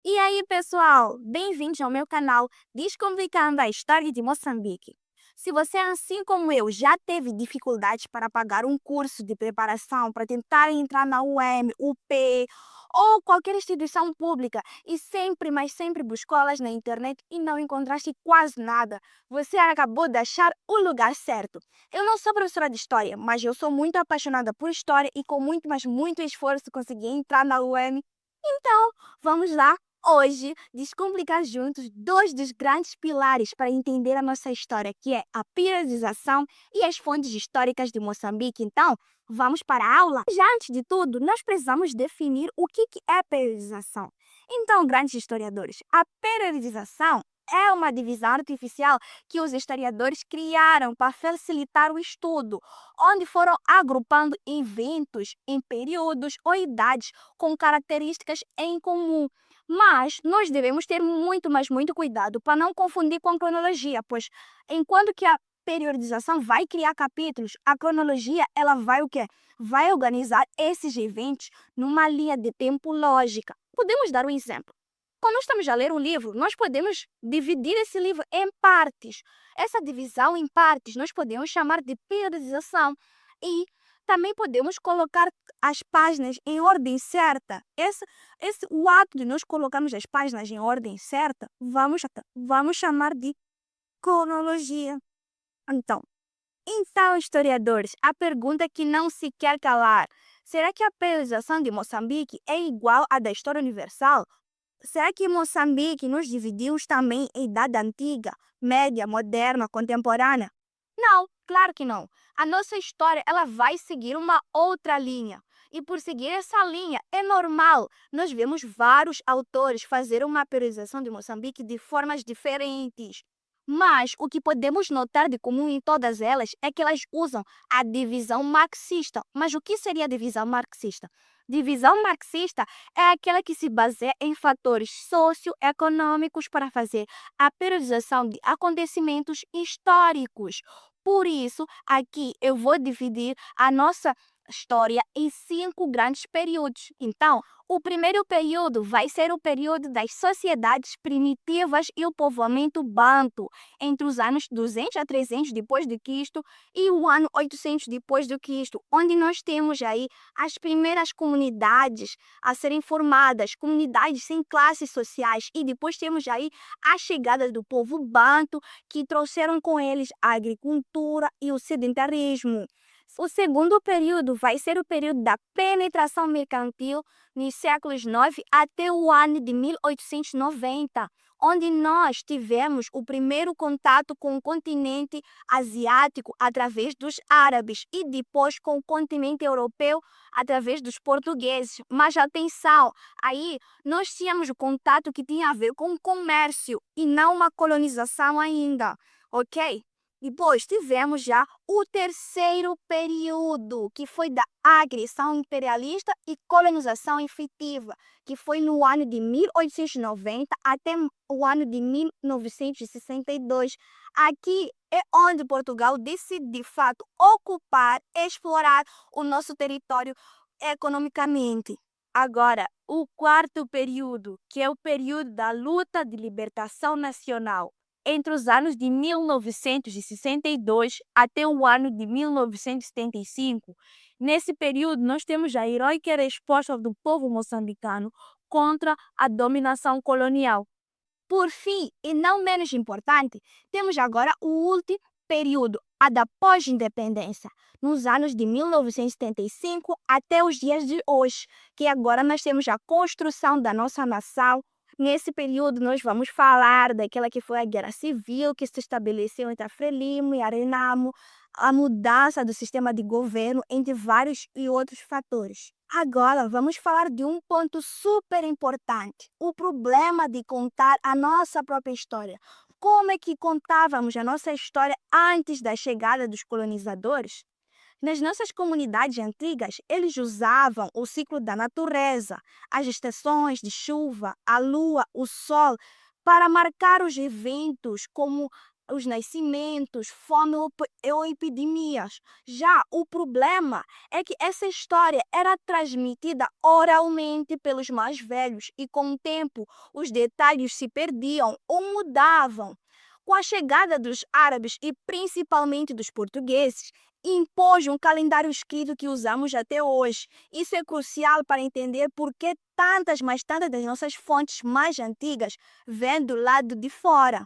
E aí, pessoal, bem-vindos ao meu canal Descomplicando a História de Moçambique. Se você, assim como eu, já teve dificuldades para pagar um curso de preparação para tentar entrar na UEM, UP ou qualquer instituição pública e sempre, mas sempre buscou aulas na internet e não encontraste quase nada, você acabou de achar o lugar certo. Eu não sou professora de História, mas eu sou muito apaixonada por História e com muito, mas muito esforço consegui entrar na UEM. Então, vamos lá hoje descomplicar juntos dois dos grandes pilares para entender a nossa história, que é a periodização e as fontes históricas de Moçambique. Então, vamos para a aula? Já antes de tudo, nós precisamos definir o que é periodização. Então, grandes historiadores, a periodização é uma divisão artificial que os historiadores criaram para facilitar o estudo, onde foram agrupando eventos em períodos ou idades com características em comum. Mas nós devemos ter muito, mas muito cuidado para não confundir com cronologia, pois enquanto que a periodização vai criar capítulos, a cronologia ela vai o quê? Vai organizar esses eventos numa linha de tempo lógica. Podemos dar um exemplo. Quando estamos a ler um livro, nós podemos dividir esse livro em partes. Essa divisão em partes nós podemos chamar de periodização. E também podemos colocar as páginas em ordem certa. O ato de nós colocarmos as páginas em ordem certa, vamos chamar de cronologia. Então, historiadores, a pergunta que não se quer calar: será que a periodização de Moçambique é igual à da história universal? Será que Moçambique nos dividimos também em idade antiga, média, moderna, contemporânea? Não, claro que não. A nossa história ela vai seguir uma outra linha. E por seguir essa linha, é normal. Nós vemos vários autores fazer uma periodização de Moçambique de formas diferentes. Mas o que podemos notar de comum em todas elas é que elas usam a divisão marxista. Mas o que seria a divisão marxista? Divisão marxista é aquela que se baseia em fatores socioeconômicos para fazer a periodização de acontecimentos históricos. Por isso, aqui eu vou dividir a nossa história em 5 grandes períodos. Então, o primeiro período vai ser o período das sociedades primitivas e o povoamento banto, entre os anos 200 a 300 depois de Cristo e o ano 800 depois de Cristo, onde nós temos aí as primeiras comunidades a serem formadas, comunidades sem classes sociais, e depois temos aí a chegada do povo banto, que trouxeram com eles a agricultura e o sedentarismo. O segundo período vai ser o período da penetração mercantil nos séculos 9 até o ano de 1890, onde nós tivemos o primeiro contato com o continente asiático através dos árabes e depois com o continente europeu através dos portugueses. Mas atenção, aí nós tínhamos o contato que tinha a ver com o comércio e não uma colonização ainda, ok? Depois tivemos já o terceiro período, que foi da agressão imperialista e colonização efetiva, que foi no ano de 1890 até o ano de 1962. Aqui é onde Portugal decide, de fato, ocupar, explorar o nosso território economicamente. Agora, o quarto período, que é o período da luta de libertação nacional entre os anos de 1962 até o ano de 1975. Nesse período, nós temos a heróica resposta do povo moçambicano contra a dominação colonial. Por fim, e não menos importante, temos agora o último período, a da pós-independência, nos anos de 1975 até os dias de hoje, que agora nós temos a construção da nossa nação. Nesse período, nós vamos falar daquela que foi a guerra civil que se estabeleceu entre a Frelimo e a Renamo, a mudança do sistema de governo, entre vários e outros fatores. Agora, vamos falar de um ponto super importante: o problema de contar a nossa própria história. Como é que contávamos a nossa história antes da chegada dos colonizadores? Nas nossas comunidades antigas, eles usavam o ciclo da natureza, as estações de chuva, a lua, o sol, para marcar os eventos como os nascimentos, fome ou epidemias. Já o problema é que essa história era transmitida oralmente pelos mais velhos e, com o tempo, os detalhes se perdiam ou mudavam. Com a chegada dos árabes e principalmente dos portugueses, impôs um calendário escrito que usamos até hoje. Isso é crucial para entender por que tantas das nossas fontes mais antigas vêm do lado de fora.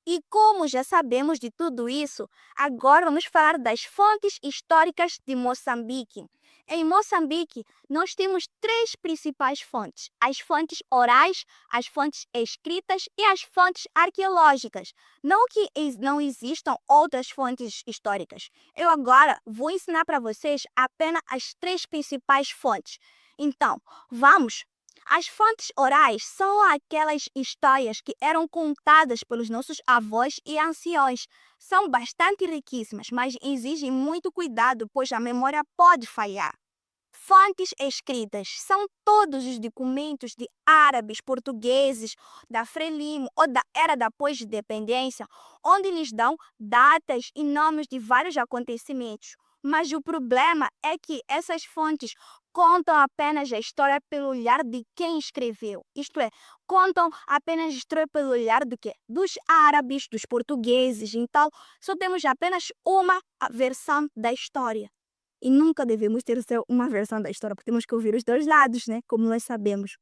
E como já sabemos de tudo isso, agora vamos falar das fontes históricas de Moçambique. Em Moçambique, nós temos três principais fontes: as fontes orais, as fontes escritas e as fontes arqueológicas. Não que não existam outras fontes históricas. Eu agora vou ensinar para vocês apenas as três principais fontes. Então, vamos! As fontes orais são aquelas histórias que eram contadas pelos nossos avós e anciões. São bastante riquíssimas, mas exigem muito cuidado, pois a memória pode falhar. Fontes escritas são todos os documentos de árabes, portugueses, da Frelimo ou da era da pós-independência, onde lhes dão datas e nomes de vários acontecimentos. Mas o problema é que essas fontes contam apenas a história pelo olhar de quem escreveu. Isto é, contam apenas a história pelo olhar do quê? Dos árabes, dos portugueses. Então, só temos apenas uma versão da história. E nunca devemos ter só uma versão da história, porque temos que ouvir os dois lados, né? Como nós sabemos.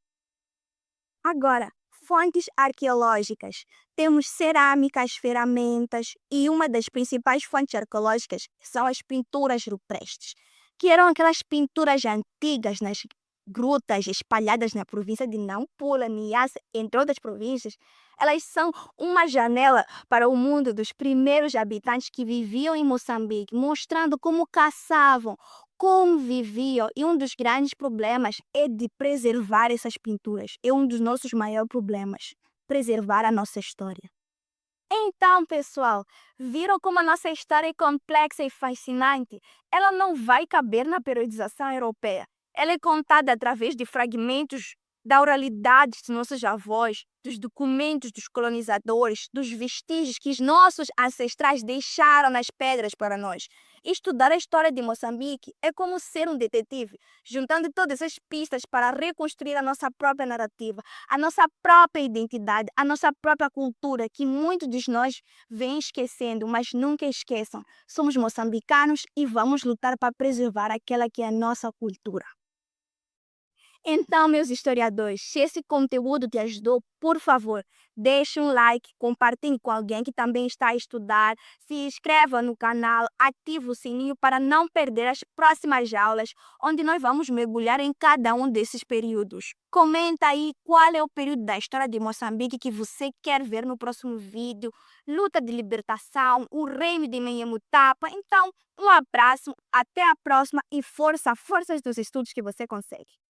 Agora, fontes arqueológicas. Temos cerâmicas, ferramentas e uma das principais fontes arqueológicas são as pinturas rupestres, que eram aquelas pinturas antigas nas grutas espalhadas na província de Nampula, Niassa, entre outras províncias. Elas são uma janela para o mundo dos primeiros habitantes que viviam em Moçambique, mostrando como caçavam, como viviam. E um dos grandes problemas é de preservar essas pinturas. É um dos nossos maiores problemas, preservar a nossa história. Então, pessoal, viram como a nossa história é complexa e fascinante? Ela não vai caber na periodização europeia. Ela é contada através de fragmentos da oralidade dos nossos avós, dos documentos dos colonizadores, dos vestígios que os nossos ancestrais deixaram nas pedras para nós. Estudar a história de Moçambique é como ser um detetive, juntando todas as pistas para reconstruir a nossa própria narrativa, a nossa própria identidade, a nossa própria cultura, que muitos de nós vêm esquecendo, mas nunca esqueçam. Somos moçambicanos e vamos lutar para preservar aquela que é a nossa cultura. Então, meus historiadores, se esse conteúdo te ajudou, por favor, deixe um like, compartilhe com alguém que também está a estudar, se inscreva no canal, ative o sininho para não perder as próximas aulas, onde nós vamos mergulhar em cada um desses períodos. Comenta aí qual é o período da história de Moçambique que você quer ver no próximo vídeo, luta de libertação, o reino de Menhemutapa. Então, um abraço, até a próxima e força, forças dos estudos que você consegue.